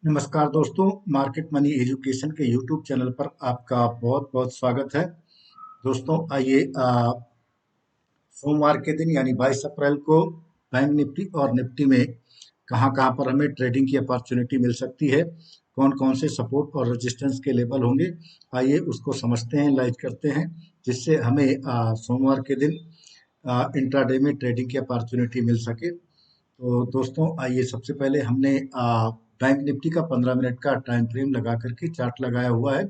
नमस्कार दोस्तों, market money education के यूट्यूब चैनल पर आपका बहुत बहुत स्वागत है। दोस्तों आइए सोमवार के दिन यानी 22 अप्रैल को बैंक निफ्टी और निफ्टी में कहां कहां पर हमें ट्रेडिंग की अपॉर्चुनिटी मिल सकती है, कौन कौन से सपोर्ट और रेजिस्टेंस के लेवल होंगे, आइए उसको समझते हैं, एनालाइज करते हैं, जिससे हमें सोमवार के दिन इंट्राडे में ट्रेडिंग की अपॉर्चुनिटी मिल सके। तो दोस्तों आइए सबसे पहले हमने बैंक निफ्टी का 15 मिनट का टाइम फ्रेम लगा करके चार्ट लगाया हुआ है।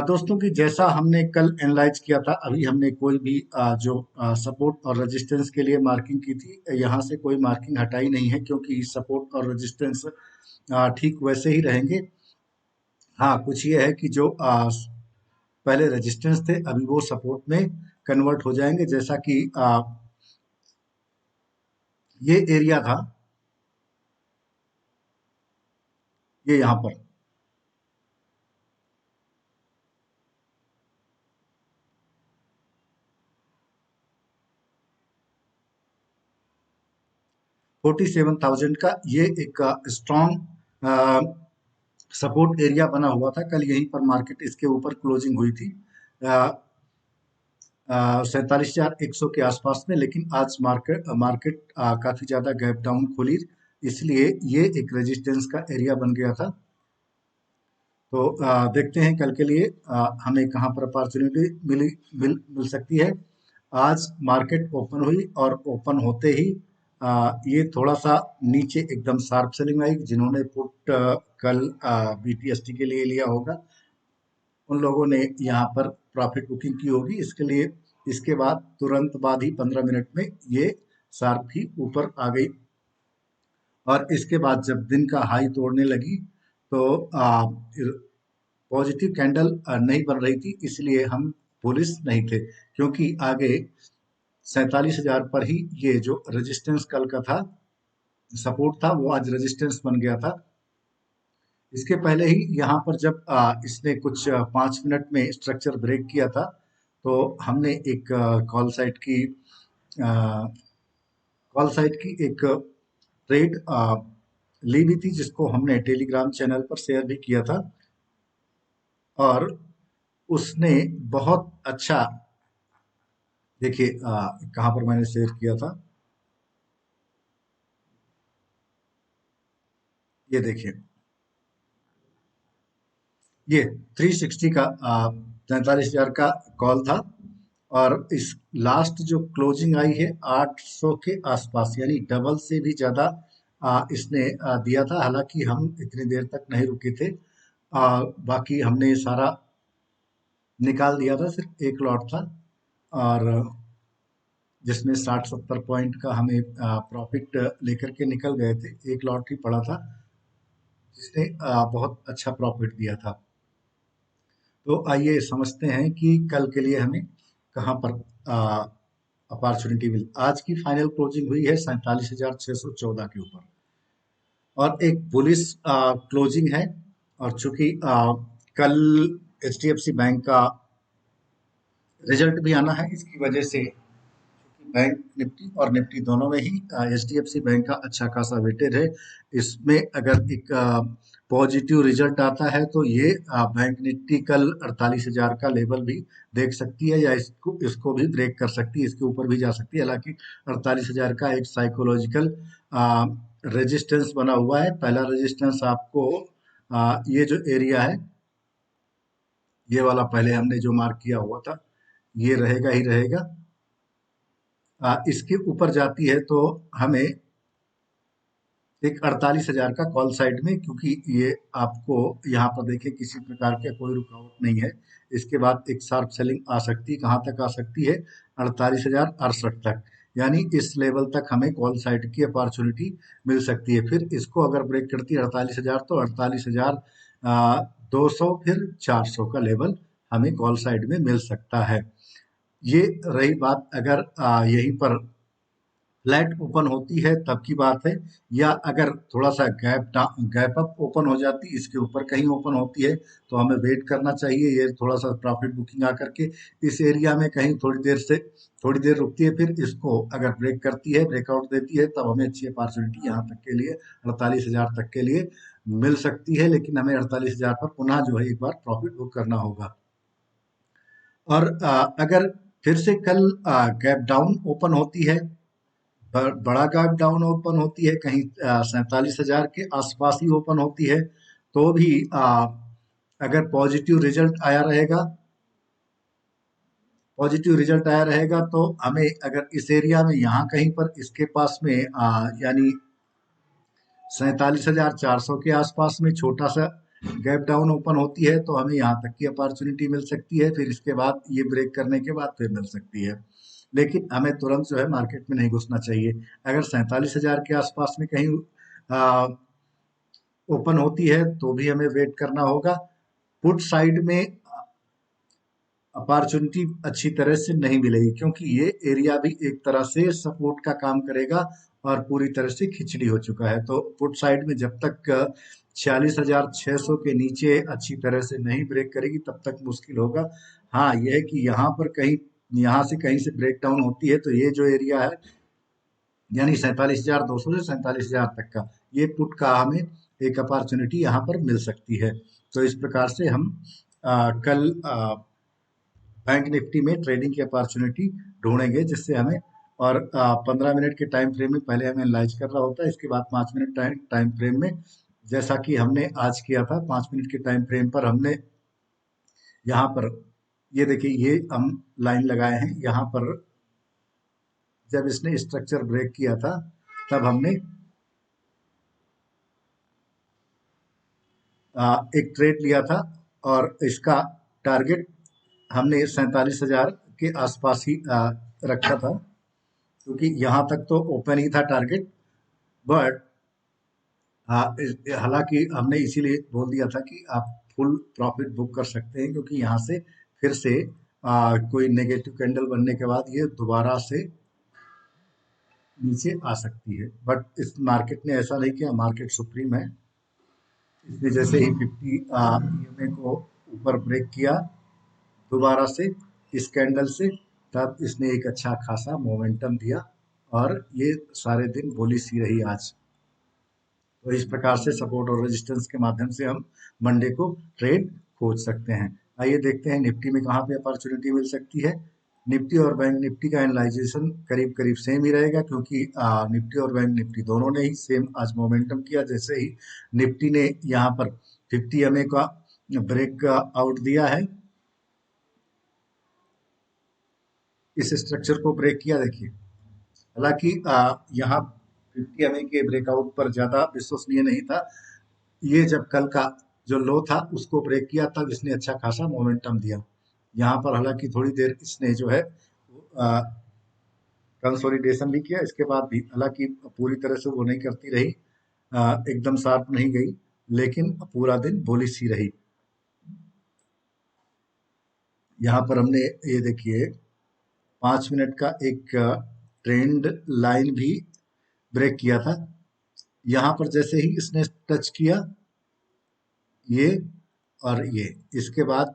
दोस्तों की जैसा हमने कल एनालाइज किया था, अभी हमने कोई भी जो सपोर्ट और रेजिस्टेंस के लिए मार्किंग की थी, यहाँ से कोई मार्किंग हटाई नहीं है, क्योंकि सपोर्ट और रेजिस्टेंस ठीक वैसे ही रहेंगे। हाँ, कुछ ये है कि जो पहले रेजिस्टेंस थे अभी वो सपोर्ट में कन्वर्ट हो जाएंगे, जैसा कि ये एरिया था, ये यहाँ पर 47,000 का ये एक स्ट्रॉन्ग सपोर्ट एरिया बना हुआ था। कल यहीं पर मार्केट इसके ऊपर क्लोजिंग हुई थी 47,100 के आसपास में, लेकिन आज मार्केट मार्केट काफी ज्यादा गैप डाउन खुली, इसलिए ये एक रेजिस्टेंस का एरिया बन गया था। तो देखते हैं कल के लिए हमें कहाँ पर अपॉर्चुनिटी मिल सकती है। आज मार्केट ओपन हुई और ओपन होते ही ये थोड़ा सा नीचे एकदम शार्प सेलिंग आई। जिन्होंने पुट कल बीटीएसटी के लिए लिया होगा, उन लोगों ने यहाँ पर प्रॉफिट बुकिंग की होगी। इसके लिए इसके बाद तुरंत बाद ही 15 मिनट में ये शार्प ही ऊपर आ गई, और इसके बाद जब दिन का हाई तोड़ने लगी तो पॉजिटिव कैंडल नहीं बन रही थी, इसलिए हम बुलिश नहीं थे, क्योंकि आगे 47,000 पर ही ये जो रेजिस्टेंस कल का था, सपोर्ट था, वो आज रेजिस्टेंस बन गया था। इसके पहले ही यहाँ पर जब इसने कुछ 5 मिनट में स्ट्रक्चर ब्रेक किया था, तो हमने एक कॉल साइट की एक ट्रेड ली भी थी, जिसको हमने टेलीग्राम चैनल पर शेयर भी किया था, और उसने बहुत अच्छा, देखिए कहाँ पर मैंने शेयर किया था, ये देखिए, ये 360 का 43,000 का कॉल था, और इस लास्ट जो क्लोजिंग आई है 800 के आसपास, यानी डबल से भी ज्यादा इसने दिया था। हालांकि हम इतनी देर तक नहीं रुके थे, बाकी हमने सारा निकाल दिया था, सिर्फ एक लॉट था, और जिसमें 60-70 पॉइंट का हमें प्रॉफिट लेकर के निकल गए थे। एक लॉट ही पड़ा था, जिसने बहुत अच्छा प्रॉफिट दिया था। तो आइए समझते हैं कि कल के लिए हमें कहाँ पर अपॉर्चुनिटी मिल। आज की फाइनल क्लोजिंग हुई है 47,614 के ऊपर, और एक बुलिश क्लोजिंग है। और चूंकि कल एचडीएफसी बैंक का रिजल्ट भी आना है, इसकी वजह से बैंक निफ्टी और निफ्टी दोनों में ही एचडीएफसी बैंक का अच्छा खासा वेटेज है। इसमें अगर एक पॉजिटिव रिजल्ट आता है तो ये बैंक निफ्टी कल 48,000 का लेवल भी देख सकती है, या इसको इसको भी ब्रेक कर सकती है, इसके ऊपर भी जा सकती है। हालांकि 48,000 का एक साइकोलॉजिकल रेजिस्टेंस बना हुआ है। पहला रेजिस्टेंस आपको ये जो एरिया है, ये वाला पहले हमने जो मार्क किया हुआ था, ये रहेगा ही रहेगा। इसके ऊपर जाती है तो हमें एक 48,000 का कॉल साइड में, क्योंकि ये आपको यहाँ पर देखिए किसी प्रकार के कोई रुकावट नहीं है। इसके बाद एक शार्प सेलिंग आ सकती है, कहाँ तक आ सकती है, 48,068 तक, यानी इस लेवल तक हमें कॉल साइड की अपॉर्चुनिटी मिल सकती है। फिर इसको अगर ब्रेक करती है 48,000, तो 48,200 फिर 400 का लेवल हमें कॉल साइड में मिल सकता है। ये रही बात, अगर यहीं पर फ्लैट ओपन होती है तब की बात है, या अगर थोड़ा सा गैप अप ओपन हो जाती, इसके ऊपर कहीं ओपन होती है, तो हमें वेट करना चाहिए। ये थोड़ा सा प्रॉफिट बुकिंग आकर के इस एरिया में कहीं थोड़ी देर रुकती है, फिर इसको अगर ब्रेक करती है, ब्रेकआउट देती है, तब हमें अच्छी अपॉर्चुनिटी यहाँ तक के लिए 48,000 तक के लिए मिल सकती है। लेकिन हमें 48,000 पर पुनः जो है एक बार प्रॉफिट बुक करना होगा। और अगर फिर से कल गैप डाउन ओपन होती है, बड़ा गैप डाउन ओपन होती है, कहीं 47,000 के आसपास ही ओपन होती है, तो भी अगर पॉजिटिव रिजल्ट आया रहेगा, तो हमें अगर इस एरिया में यहाँ कहीं पर इसके पास में यानी 47,400 के आसपास में छोटा सा गैप डाउन ओपन होती है, तो हमें यहाँ तक की अपॉर्चुनिटी मिल सकती है। फिर इसके बाद ये ब्रेक करने के बाद फिर मिल सकती है, लेकिन हमें तुरंत जो है मार्केट में नहीं घुसना चाहिए। अगर 47,000 के आसपास में कहीं ओपन होती है, तो भी हमें वेट करना होगा। पुट साइड में अपॉर्चुनिटी अच्छी तरह से नहीं मिलेगी, क्योंकि ये एरिया भी एक तरह से सपोर्ट का काम करेगा और पूरी तरह से खिचड़ी हो चुका है। तो पुट साइड में जब तक 46,600 के नीचे अच्छी तरह से नहीं ब्रेक करेगी, तब तक मुश्किल होगा। हाँ, यह है कि यहाँ से कहीं से ब्रेक डाउन होती है, तो ये जो एरिया है यानी 47,200 से 47,000 तक का, ये पुट का हमें एक अपॉर्चुनिटी यहाँ पर मिल सकती है। तो इस प्रकार से हम कल बैंक निफ्टी में ट्रेडिंग की अपॉर्चुनिटी ढूंढेंगे, जिससे हमें, और 15 मिनट के टाइम फ्रेम में पहले हमें एनालाइज करना होता है, इसके बाद 5 मिनट टाइम फ्रेम में, जैसा कि हमने आज किया था। 5 मिनट के टाइम फ्रेम पर हमने यहाँ पर, ये देखिए, ये हम लाइन लगाए हैं यहाँ पर। जब इसने स्ट्रक्चर ब्रेक किया था, तब हमने एक ट्रेड लिया था, और इसका टारगेट हमने 47,000 के आसपास ही रखा था, क्योंकि यहाँ तक तो ओपन ही था टारगेट। बट हालांकि हमने इसीलिए बोल दिया था कि आप फुल प्रॉफिट बुक कर सकते हैं, क्योंकि यहाँ से फिर से कोई नेगेटिव कैंडल बनने के बाद ये दोबारा से नीचे आ सकती है। बट इस मार्केट ने ऐसा नहीं किया, मार्केट सुप्रीम है। इसने जैसे ही 50 ईएमए को ऊपर ब्रेक किया दोबारा से इस कैंडल से, तब इसने एक अच्छा खासा मोमेंटम दिया, और ये सारे दिन बुलिश ही रही आज। तो इस प्रकार से सपोर्ट और रेजिस्टेंस के माध्यम से हम मंडे को ट्रेड खोज सकते हैं। आइए देखते हैं निफ्टी में कहाँ पे अपॉर्चुनिटी मिल सकती है। निफ्टी और बैंक निफ्टी का एनालाइजेशन करीब करीब सेम ही रहेगा, क्योंकि निफ्टी और बैंक निफ्टी दोनों ने ही सेम आज मोमेंटम किया। जैसे ही निफ्टी ने यहाँ पर 50 एमए का ब्रेक आउट दिया है, इस स्ट्रक्चर को ब्रेक किया, देखिए। हालांकि यहाँ 50 एमए के ब्रेकआउट पर ज्यादा विश्वसनीय नहीं था। ये जब कल का जो लो था उसको ब्रेक किया, तब इसने अच्छा खासा मोमेंटम दिया। यहाँ पर हालांकि थोड़ी देर इसने जो है कंसोलिडेशन भी किया, इसके बाद भी हालांकि पूरी तरह से वो नहीं करती रही, एकदम शार्प नहीं गई, लेकिन पूरा दिन बुलिश ही रही। यहाँ पर हमने, ये देखिए, 5 मिनट का एक ट्रेंड लाइन भी ब्रेक किया था। यहाँ पर जैसे ही इसने टच किया, ये और ये, इसके बाद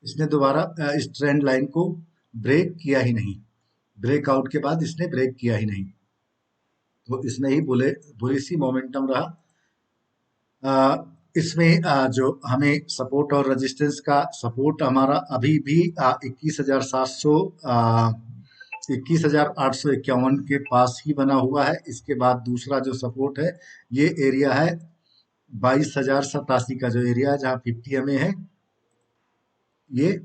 इसने दोबारा इस ट्रेंड लाइन को ब्रेक किया ही नहीं। ब्रेकआउट के बाद इसने ब्रेक किया ही नहीं, तो इसमें ही बुलिश मोमेंटम रहा। इसमें जो हमें सपोर्ट और रेजिस्टेंस का, सपोर्ट हमारा अभी भी 21,700 21,851 के पास ही बना हुआ है। इसके बाद दूसरा जो सपोर्ट है, ये एरिया है 22,087 का, जो एरिया है जहाँ 50 एमए है, ये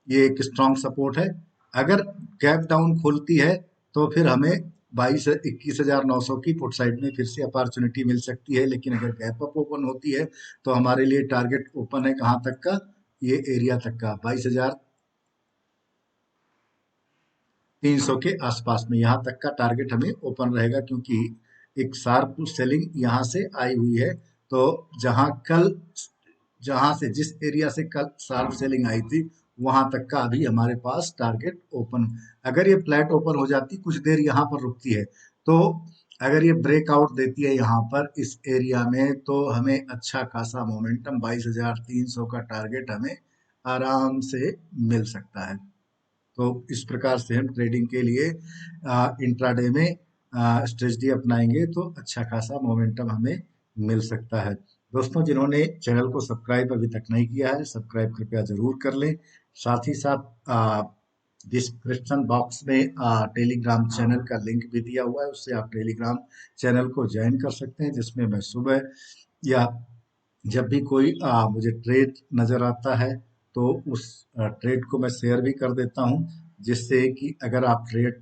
ये एक स्ट्रॉन्ग सपोर्ट है। अगर गैप डाउन खुलती है, तो फिर हमें 21,900 की पुट साइड में फिर से अपॉर्चुनिटी मिल सकती है। लेकिन अगर गैप अप ओपन होती है, तो हमारे लिए टारगेट ओपन है कहाँ तक का, ये एरिया तक का, 22,300 के आसपास में, यहाँ तक का टारगेट हमें ओपन रहेगा, क्योंकि एक शार्प सेलिंग यहाँ से आई हुई है। तो जहाँ कल जहां से जिस एरिया से कल शार्प सेलिंग आई थी वहां तक का अभी हमारे पास टारगेट ओपन। अगर ये फ्लैट ओपन हो जाती कुछ देर यहाँ पर रुकती है तो अगर ये ब्रेकआउट देती है यहाँ पर इस एरिया में तो हमें अच्छा खासा मोमेंटम 22,300 का टारगेट हमें आराम से मिल सकता है। तो इस प्रकार से हम ट्रेडिंग के लिए इंट्राडे में स्ट्रेटजी अपनाएंगे तो अच्छा खासा मोमेंटम हमें मिल सकता है। दोस्तों जिन्होंने चैनल को सब्सक्राइब अभी तक नहीं किया है सब्सक्राइब कृपया जरूर कर लें। साथ ही साथ डिस्क्रिप्शन बॉक्स में टेलीग्राम चैनल का लिंक भी दिया हुआ है उससे आप टेलीग्राम चैनल को ज्वाइन कर सकते हैं जिसमें मैं सुबह या जब भी कोई मुझे ट्रेड नज़र आता है तो उस ट्रेड को मैं शेयर भी कर देता हूं जिससे कि अगर आप ट्रेड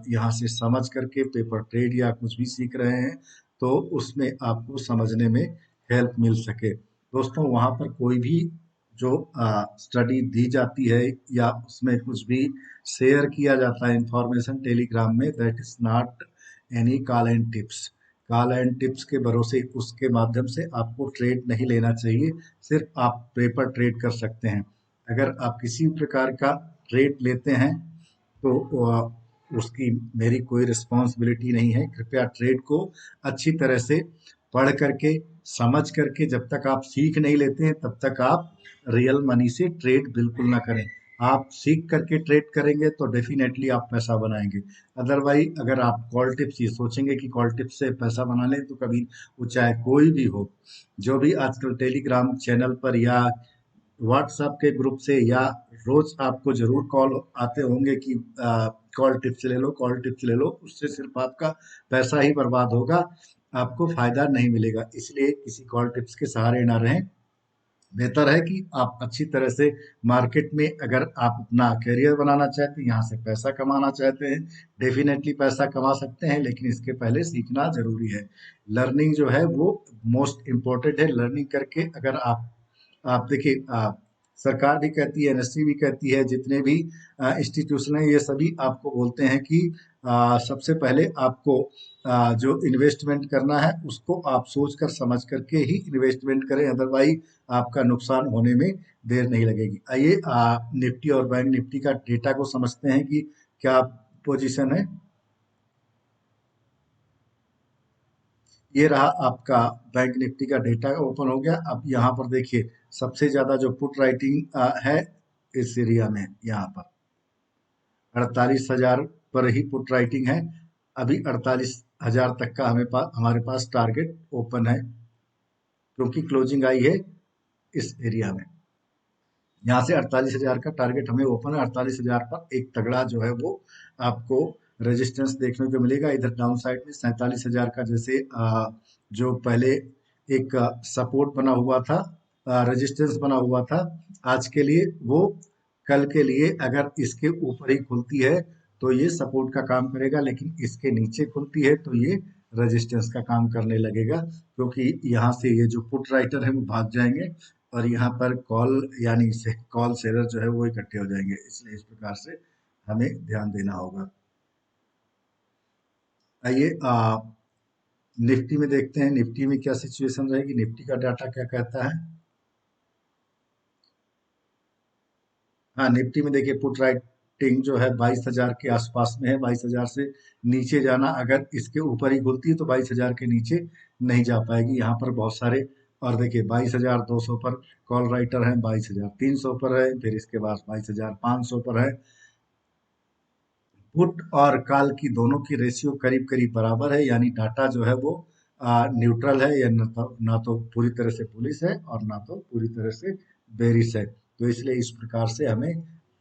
यहाँ से समझ करके पेपर ट्रेड या कुछ भी सीख रहे हैं तो उसमें आपको समझने में हेल्प मिल सके। दोस्तों वहाँ पर कोई भी जो स्टडी दी जाती है या उसमें कुछ भी शेयर किया जाता है इंफॉर्मेशन टेलीग्राम में that is not any call and tips. Call and tips के भरोसे उसके माध्यम से आपको ट्रेड नहीं लेना चाहिए। सिर्फ आप पेपर ट्रेड कर सकते हैं। अगर आप किसी प्रकार का ट्रेड लेते हैं तो उसकी मेरी कोई रिस्पॉन्सिबिलिटी नहीं है। कृपया ट्रेड को अच्छी तरह से पढ़ करके समझ करके जब तक आप सीख नहीं लेते हैं तब तक आप रियल मनी से ट्रेड बिल्कुल ना करें। आप सीख करके ट्रेड करेंगे तो डेफिनेटली आप पैसा बनाएंगे। अदरवाइज अगर आप कॉल टिप्स ये सोचेंगे कि कॉल टिप्स से पैसा बना लें तो कभी वो चाहे कोई भी हो जो भी आजकल टेलीग्राम चैनल पर या व्हाट्सएप के ग्रुप से या रोज आपको जरूर कॉल आते होंगे कि कॉल टिप्स ले लो कॉल टिप्स ले लो उससे सिर्फ आपका पैसा ही बर्बाद होगा आपको फायदा नहीं मिलेगा। इसलिए किसी कॉल टिप्स के सहारे ना रहें। बेहतर है कि आप अच्छी तरह से मार्केट में अगर आप अपना करियर बनाना चाहते हैं यहाँ से पैसा कमाना चाहते हैं डेफिनेटली पैसा कमा सकते हैं लेकिन इसके पहले सीखना जरूरी है। लर्निंग जो है वो मोस्ट इम्पोर्टेंट है। लर्निंग करके अगर आप देखिए सरकार भी कहती है एनएससी भी कहती है जितने भी इंस्टीट्यूशन है ये सभी आपको बोलते हैं कि सबसे पहले आपको जो इन्वेस्टमेंट करना है उसको आप सोच कर समझ करके ही इन्वेस्टमेंट करें अदरवाइज आपका नुकसान होने में देर नहीं लगेगी। आइए निफ्टी और बैंक निफ्टी का डेटा को समझते हैं कि क्या पोजीशन है। ये रहा आपका बैंक निफ्टी का डेटा ओपन हो गया। अब यहाँ पर देखिए सबसे ज्यादा जो पुट राइटिंग है इस एरिया में यहाँ पर 48,000 पर ही पुट राइटिंग है। अभी 48,000 तक का हमारे पास टारगेट ओपन है क्योंकि क्लोजिंग आई है इस एरिया में। यहाँ से 48,000 का टारगेट हमें ओपन है। 48,000 पर एक तगड़ा जो है वो आपको रेजिस्टेंस देखने को मिलेगा। इधर डाउन साइड में 47,000 का जैसे जो पहले एक सपोर्ट बना हुआ था रेजिस्टेंस बना हुआ था आज के लिए वो कल के लिए अगर इसके ऊपर ही खुलती है तो ये सपोर्ट का काम करेगा लेकिन इसके नीचे खुलती है तो ये रेजिस्टेंस का काम करने लगेगा क्योंकि यहाँ से ये जो पुट राइटर है वो भाग जाएंगे और यहाँ पर कॉल यानी से कॉल सेलर जो है वो इकट्ठे हो जाएंगे। इसलिए इस प्रकार से हमें ध्यान देना होगा। आइए निफ्टी में देखते हैं निफ्टी में क्या सिचुएशन रहेगी। निफ्टी का डाटा क्या कहता है। हाँ निफ्टी में देखिए पुट राइटिंग जो है 22,000 के आसपास में है। 22,000 से नीचे जाना अगर इसके ऊपर ही खुलती है तो 22,000 के नीचे नहीं जा पाएगी। यहाँ पर बहुत सारे और देखिए 22,200 पर कॉल राइटर है 22,300 पर है फिर इसके बाद 22,500 पर है। पुट और कॉल की दोनों की रेशियो करीब करीब बराबर है यानी डाटा जो है वो न्यूट्रल है या ना तो पूरी तरह से बुलिश है और ना तो पूरी तरह से बेरिश है। तो इसलिए इस प्रकार से हमें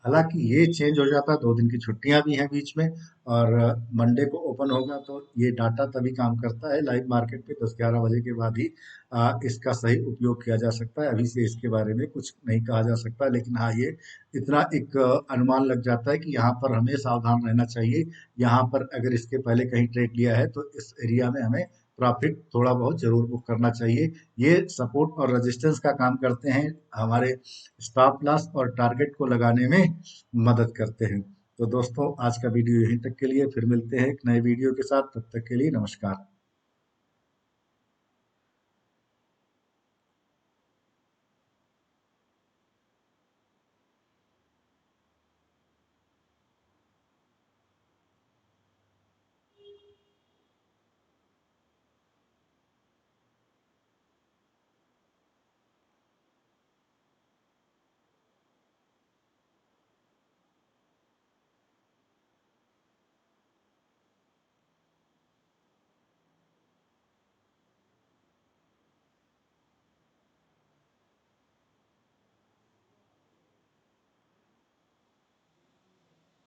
हालांकि ये चेंज हो जाता है 2 दिन की छुट्टियां भी हैं बीच में और मंडे को ओपन होगा तो ये डाटा तभी काम करता है लाइव मार्केट पे 10-11 बजे के बाद ही इसका सही उपयोग किया जा सकता है। अभी से इसके बारे में कुछ नहीं कहा जा सकता लेकिन हाँ ये इतना एक अनुमान लग जाता है कि यहाँ पर हमें सावधान रहना चाहिए। यहाँ पर अगर इसके पहले कहीं ट्रेड लिया है तो इस एरिया में हमें प्रॉफिट थोड़ा बहुत जरूर बुक करना चाहिए। ये सपोर्ट और रेजिस्टेंस का काम करते हैं हमारे स्टॉप लॉस और टारगेट को लगाने में मदद करते हैं। तो दोस्तों आज का वीडियो यहीं तक के लिए फिर मिलते हैं एक नए वीडियो के साथ। तब तक के लिए नमस्कार।